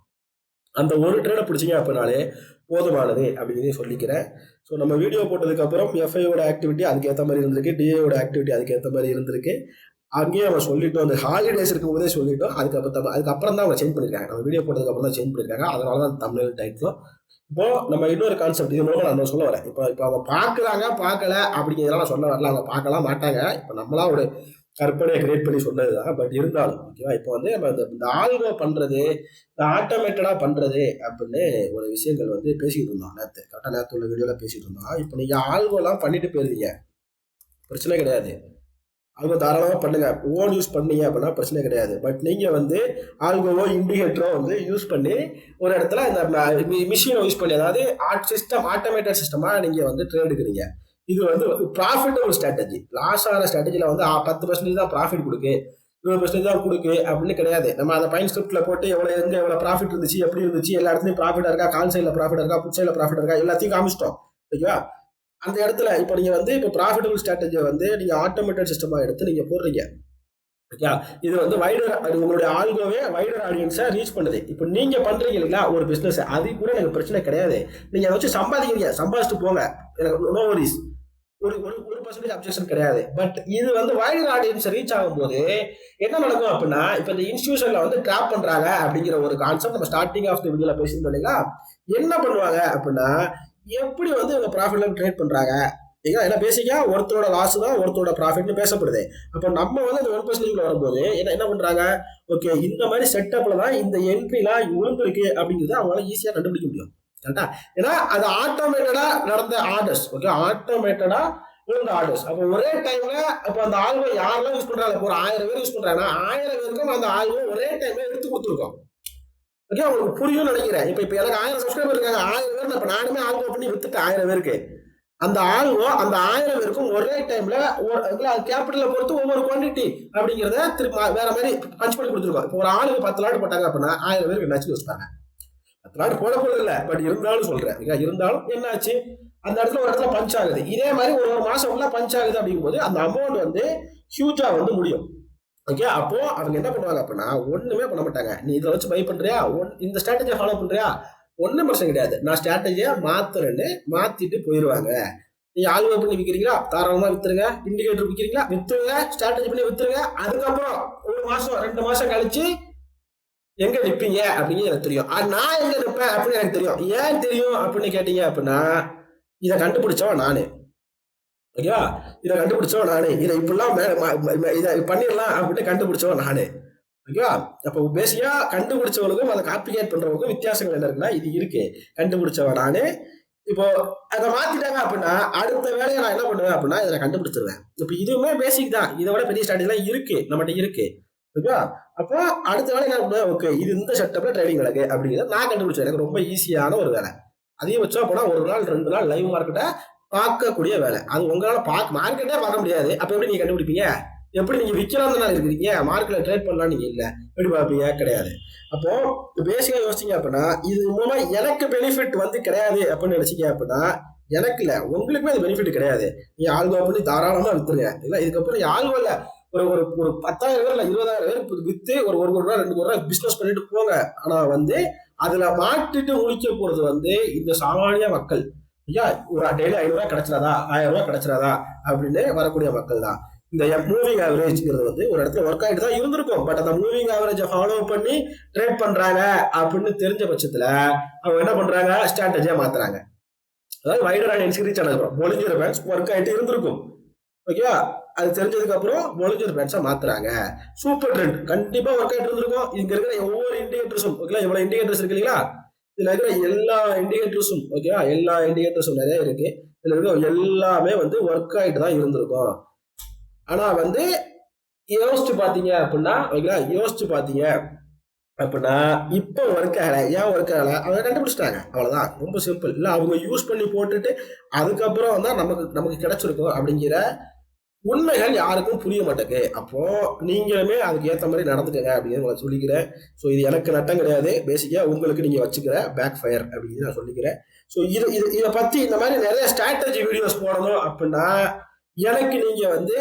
அந்த ஒரு ட்ரேடை பிடிச்சிங்க அப்படின்னாலே போதுமானது அப்படின்னு சொல்லிக்கிறேன். ஸோ நம்ம வீடியோ போட்டதுக்கு அப்புறம் எஃப்ஐயோட ஆக்டிவிட்டி அதுக்கேற்ற மாதிரி இருந்திருக்கு, டிஏயோட ஆக்டிவிட்டி அதுக்கேற்ற மாதிரி இருந்திருக்கு. அங்கேயே நம்ம சொல்லிட்டோம், அந்த ஹாலிடேஸ் இருக்கும் போதே சொல்லிட்டோம். அதுக்கப்புறம் தான் அவங்க சேஞ்ச் பண்ணியிருக்காங்க. நம்ம வீடியோ போட்டதுக்கு அப்புறம் தான் சேஞ்ச் பண்ணியிருக்காங்க. அதனால தான் தமிழ் டைட்டிலும். இப்போ நம்ம இன்னொரு கான்செப்ட் இது மூலமா நான் சொல்ல வரேன். இப்போ அவங்க பார்க்குறாங்க பார்க்கல அப்படிங்கிறதெல்லாம் நான் சொல்ல வரல. அவங்க பார்க்கலாம் மாட்டாங்க. இப்போ நம்மளா ஒரு கற்பனையை கிரியேட் பண்ணி சொன்னதுதான். பட் இருந்தாலும் ஓகேவா, இப்போ வந்து நம்ம இந்த ஆல்கோ பண்றது, இந்த ஆட்டோமேட்டடா பண்றது அப்படின்னு ஒரு விஷயங்கள் வந்து பேசிக்கிட்டு இருந்தோம் நேற்று. கரெக்டாக நேற்று உள்ள வீடியோல பேசிட்டு இருந்தோம். இப்போ நீங்க ஆல்கோலாம் பண்ணிட்டு போயிருந்தீங்க, பிரச்சனை கிடையாது. அவங்க தாராளமாக பண்ணுங்க. ஓன் யூஸ் பண்ணீங்க அப்படின்னா பிரச்சனை கிடையாது. பட் நீங்க வந்து ஆல்கோவோ இண்டிகேட்டரோ வந்து யூஸ் பண்ணி ஒரு இடத்துல இந்த மிஷினை யூஸ் பண்ணி, அதாவது ஆட்டோமேட்டட் சிஸ்டமா நீங்க வந்து ட்ரேட் எடுக்கிறீங்க. இது வந்து ப்ராஃபிட்டபிள் ஸ்ட்ராட்டஜி. லாஸ் ஆகிற ஸ்ட்ராட்டஜியில் வந்து 10% தான் ப்ராஃபிட் கொடுக்கு, 20% தான் கொடுக்கு அப்படின்னு கிடையாது. நம்ம அந்த பைன் ஸ்கிரிப்ட்ல போட்டு எவ்வளோ ப்ராஃபிட் இருந்துச்சு, எப்படி இருந்துச்சு, எல்லா இடத்துலையும் ப்ராஃபிட்டாக இருக்கா, கால் சைடில் ப்ராஃபிட்டாக இருக்கா, புட் சைடில் ப்ராஃபிட்டாக இருக்கா, எல்லாத்தையும் காமிச்சிட்டோம். ஓகேவா, அந்த இடத்துல இப்போ நீங்க வந்து இப்போ ப்ராஃபிட்டபிள் ஸ்ட்ராட்டஜியை வந்து நீங்க ஆட்டோமேட்டட் சிஸ்டமா எடுத்து நீங்க போடுறீங்க. ஓகே, இது வந்து உங்களுடைய ஆல்கோவே வைடர் ஆடியன்ஸை ரீச் பண்ணுது. இப்போ நீங்க பண்றீங்க இல்லைங்களா ஒரு பிசினஸ், அது கூட எனக்கு பிரச்சனை கிடையாது. நீங்க அதை வச்சு சம்பாதிக்கிறீங்க, சம்பாதிச்சுட்டு போங்க, எனக்கு நோ வரிஸ். ஒரு 1% அப்ஜெக்ஷன் கிடையாது. பட் இது வந்து வைடர் ஆடியன்ஸ் ரீச் ஆகும்போது என்ன நடக்கும் அப்படின்னா, இப்போ இந்த இன்ஸ்டியூஷன்ல வந்து ட்ராப் பண்றாங்க அப்படிங்கிற ஒரு கான்செப்ட் நம்ம ஸ்டார்டிங் ஆஃப் தி வீடியோல பேசியிருந்தோம் இல்லைங்களா. என்ன பண்ணுவாங்க அப்படின்னா, எப்படி வந்து இவங்க ப்ராஃபிட்ல ட்ரேட் பண்றாங்க ஏன்னா பேசிக்கா ஒருத்தரோட லாஸ் தான் ஒருத்தரோட ப்ராஃபிட்னு பேசப்படுது. அப்போ நம்ம வந்து அந்த 1% வரும்போது என்ன பண்றாங்க, ஓகே இந்த மாதிரி செட்டப்ல தான் இந்த என்ட்ரிலாம் விழுந்திருக்கு அப்படிங்கிறத அவங்களால ஈஸியா கண்டுபிடிக்க முடியும். கரெக்டா, ஏன்னா அது ஆட்டோமேட்டடா நடந்த ஆர்டர்ஸ். ஓகே, ஆட்டோமேட்டடா விழுந்த ஆர்டர்ஸ். அப்போ ஒரே டைம்ல அப்போ அந்த ஆல்வோ யாரெல்லாம் யூஸ் பண்றாங்க, இப்போ ஒரு 1000 பேர் யூஸ் பண்றாங்கன்னா 1000 பேருக்கும் அந்த ஆல்வோ ஒரே டைம்ல எடுத்து கொடுத்துருக்கோம். ஓகே, உங்களுக்கு புரியும்னு நினைக்கிறேன். இப்போ எனக்கு 1000 சப்ஸ்கிரைபர் இருக்காங்க, 1000 பேர் இப்போ நானுமே ஆல்வோ பண்ணி வித்துட்டு 1000 பேருக்கு அந்த ஆல்வோ அந்த 1000 பேருக்கும் ஒரே டைம்ல கேபிட்டலை பொறுத்து ஒவ்வொரு குவான்டிட்டி அப்படிங்கிறத திரும்ப வேற மாதிரி பஞ்ச் பண்ணி கொடுத்துருக்கோம். இப்போ ஒரு ஆளுக்கு 10 லாட் போட்டாங்க அப்படின்னா 1000 பேருக்கு நச்சு வச்சுட்டாங்க. 10 லாட் போட போறது இல்லை, பட் இருந்தாலும் சொல்றேன். இருந்தாலும் என்னாச்சு, அந்த இடத்துல ஒரு இடத்துல பஞ்ச் ஆகுது. இதே மாதிரி ஒரு மாசம் உள்ள பஞ்ச் ஆகுது அப்படிங்கும்போது அந்த அமௌண்ட் வந்து ஹியூஜா வந்து முடியும். ஓகே, அப்போ அவங்க என்ன பண்ணுவாங்க அப்படின்னா ஒண்ணுமே பண்ண மாட்டாங்க. நீ இதை வச்சு பை பண்றியா, இந்த ஸ்ட்ராட்டஜியை ஃபாலோ பண்றியா, ஒன்றும் பிரச்சனை கிடையாது, நான் ஸ்ட்ராட்டஜியா மாத்துறேன்னு மாத்திட்டு போயிடுவாங்க. நீங்க ஆல்வோ பண்ணி விற்கிறீங்களா, தாராளமா வித்துருங்க. இண்டிகேட்டர் விற்கிறீங்களா, வித்துருங்க. ஸ்ட்ராட்டஜி பண்ணி வித்துருங்க. அதுக்கப்புறம் 1 மாசம் 2 மாசம் கழிச்சு எங்க நிற்பீங்க அப்படின்னு எனக்கு தெரியும். நான் எங்க நிற்பேன் அப்படின்னு எனக்கு தெரியும். ஏன் தெரியும் அப்படின்னு கேட்டீங்க அப்படின்னா, இதை கண்டுபிடிச்சவன் நானு. ஓகேவா, இதை கண்டுபிடிச்சவன் நானு. இதை இப்படிலாம் இதை பண்ணிடலாம் அப்படின்னு கண்டுபிடிச்சவன் நானு. ஓகேவா, அப்போ பேசிக்கா கண்டுபிடிச்சவனுக்கும் அதை காப்பிகேட் பண்றவங்களுக்கும் வித்தியாசங்கள் என்ன இருக்குன்னா இது இருக்கு. கண்டுபிடிச்சவன் நானு. இப்போ அதை மாத்திட்டாங்க அப்படின்னா அடுத்த வேலையை நான் என்ன பண்ணுவேன் அப்படின்னா இதை கண்டுபிடிச்சிருவேன். இப்போ இதுவுமே பேசிக் தான், இதை விட பெரிய ஸ்ட்ராட்டஜிலாம் இருக்கு நம்மகிட்ட இருக்கு. ஓகேவா, அப்போ அடுத்த வேலை என்ன பண்ணுவேன், ஓகே இது இந்த செட்டப்ல ட்ரேடிங் நடக்கு அப்படிங்கிறத நான் கண்டுபிடிச்சேன். எனக்கு ரொம்ப ஈஸியான ஒரு வேலை. அதையும் வச்சா போனா 1 நாள் 2 நாள் லைவ் மார்க்கெட்டை பார்க்கக்கூடிய வேலை. அது உங்களால மார்க்கெட்டே பார்க்க முடியாது. அப்ப எப்படி நீங்க கண்டுபிடிப்பீங்க, எப்படி நீங்க விற்கலாம் தானே இருக்கிறீங்க, மார்க்கெட்ல ட்ரேட் பண்ணலாம் நீங்க இல்ல, எப்படி பார்ப்பீங்க, கிடையாது. அப்போ பேசிக்கா யோசிச்சீங்க அப்படின்னா இது மூலமா எனக்கு பெனிஃபிட் வந்து கிடையாது அப்படின்னு நினைச்சீங்க அப்படின்னா எனக்கு இல்ல உங்களுக்குமே அது பெனிஃபிட் கிடையாது. நீங்க ஆல்கோ பண்ணி தாராளமா வித்துருங்க. இல்ல இதுக்கப்புறம் ஆல்கோ இல்ல ஒரு ஒரு ஒரு 10,000 பேர் இல்ல 20,000 பேர் வித்து ஒரு 1 கோடி ரூபா 2 கோடி ரூபா பிசினஸ் பண்ணிட்டு போங்க. ஆனா வந்து அதுல மாட்டிட்டு முழிக்க போறது வந்து இந்த சாமானிய மக்கள். ஐயா ஒரு டெய்லி 500 ரூபாய் கிடைச்சிடாதா, 1000 ரூபாய் கிடைச்சிடாதா அப்படின்னு வரக்கூடிய மக்கள் தான். இந்த மூவிங் ஆவரேஜ்ங்கிறது வந்து ஒரு இடத்துல ஒர்க் ஆகிட்டு தான் இருந்திருக்கும். பட் அந்த மூவிங் ஆவரேஜை ஃபாலோ பண்ணி ட்ரேட் பண்றாங்க அப்படின்னு தெரிஞ்ச பட்சத்துல அவங்க என்ன பண்றாங்க, ஸ்ட்ராட்டஜியா மாத்துறாங்க. அதாவது வைடர் ஆடியன்ஸ் ரீச் ஆனதுக்கு பொலிஞ்சர் பேண்ட்ஸ் ஒர்க் ஆகிட்டு இருந்திருக்கும். ஓகேவா, அது தெரிஞ்சதுக்கு அப்புறம் பொலிஞ்சர் பேண்ட்ஸா மாத்துறாங்க. சூப்பர் ட்ரெண்ட் கண்டிப்பா ஒர்க் ஆகிட்டு இருந்திருக்கும். இங்க இருக்கிற ஒவ்வொரு இண்டிகேட்டர்ஸும் ஓகே, இவ்வளவு இண்டிகேட்டர்ஸ் இருக்கு இல்லைங்களா, இதுல இருக்கிற எல்லா இண்டிகேட்டர்ஸும் ஓகேவா, எல்லா இண்டிகேட்டர்ஸும் நிறைய இருக்கு. இதுல இருக்க எல்லாமே வந்து ஒர்க் ஆகிட்டு தான் இருந்திருக்கும். ஆனா வந்து யோசிச்சு பாத்தீங்க அப்படின்னா ஓகேவா, யோசிச்சு பாத்தீங்க அப்படின்னா இப்போ ஒர்க் ஆகல, ஏன் ஒர்க் ஆகல அவங்க கண்டுபிடிச்சிட்டாங்க, அவ்வளவுதான். ரொம்ப சிம்பிள். இல்ல அவங்க யூஸ் பண்ணி போட்டுட்டு அதுக்கப்புறம் தான் நமக்கு நமக்கு கிடைச்சிருக்கும் அப்படிங்கிற உண்மைகள் யாருக்கும் புரிய மாட்டேங்குது. அப்போ நீங்களுமே அதுக்கு ஏத்த மாதிரி நடந்துக்கங்க அப்படின்னு உங்களை சொல்லிக்கிறேன். ஸோ இது எனக்கு நட்டம் கிடையாது, பேசிக்கா உங்களுக்கு நீங்க வச்சுக்கிற பேக் ஃபயர் அப்படின்னு நான் சொல்லிக்கிறேன். ஸோ இது இது இதை பத்தி இந்த மாதிரி நிறைய ஸ்ட்ராட்டஜி வீடியோஸ் போடணும் அப்படின்னா எனக்கு நீங்க வந்து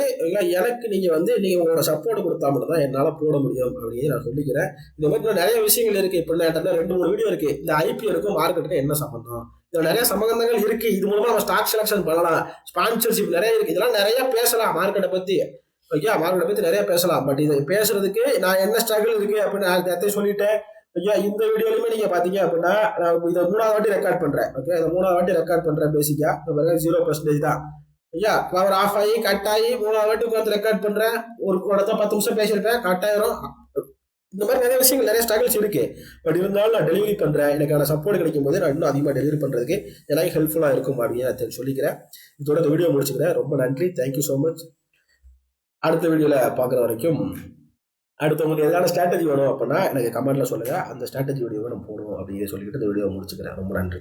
எனக்கு நீங்க வந்து நீங்க உங்களோட சப்போர்ட் கொடுத்தா மட்டும் தான் என்னால போட முடியும் அப்படின்னு நான் சொல்லிக்கிறேன். இந்த மாதிரி இன்னும் நிறைய விஷயங்கள் இருக்கு. இப்ப நான் 2 3 வீடியோ இருக்கு. இந்த ஐபிஎலுக்கும் மார்க்கெட்டுக்கும் என்ன சம்பந்தம், இதுல நிறைய சம்பந்தங்கள் இருக்கு. இது மூலமா நம்ம ஸ்டாக் செலக்ஷன் பண்ணலாம், ஸ்பான்சர்ஷிப் நிறைய இருக்கு. இதெல்லாம் நிறைய பேசலாம் மார்க்கெட்டை பத்தி. ஓகே, மார்க்கெட்டை பத்தி நிறைய பேசலாம். பட் இதை பேசுறதுக்கு நான் என்ன ஸ்ட்ரகிள் இருக்கு அப்படின்னு நான் நேரத்தையும் சொல்லிட்டேன். ஐயா இந்த வீடியோலையுமே நீங்க பாத்தீங்க அப்படின்னா நான் இதை 3வது வாட்டி ரெக்கார்ட் பண்றேன். ஓகே, இதை 3வது வாட்டி ரெக்கார்ட் பண்றேன். பேசிக்கா 0% தான். ஐயா பவர் ஆஃப் ஆகி கட் ஆகி 3வது வாட்டி உட்காந்து ரெக்கார்ட் பண்றேன். ஒரு இடத்த 10 நிமிஷம் பேசியிருப்பேன், கட் ஆயிரும். இந்த மாதிரி நிறைய விஷயங்கள், நிறைய ஸ்ட்ரகிள்ஸ் இருக்கு. பட் இருந்தாலும் நான் டெலிவரி பண்றேன். எனக்கான சப்போர்ட் கிடைக்கும் போது நான் இன்னும் அதிகமாக டெலிவரி பண்றதுக்கு எனக்கு ஹெல்ப்ஃபுல்லா இருக்கும் அப்படின்னு நான் சொல்லிக்கிறேன். இதோட இந்த வீடியோ முடிச்சுக்கிறேன். ரொம்ப நன்றி, தேங்க்யூ ஸோ மச். அடுத்த வீடியோல பாக்குற வரைக்கும், அடுத்தவங்களுக்கு எதாவது ஸ்ட்ராட்டஜி வேணும் அப்படின்னா எனக்கு கமெண்ட்ல சொல்லுங்க. அந்த ஸ்ட்ராட்டஜி வீடியோவை நம்ம போடுவோம் அப்படின்னு சொல்லிட்டு இந்த வீடியோ முடிச்சுக்கிறேன். ரொம்ப நன்றி.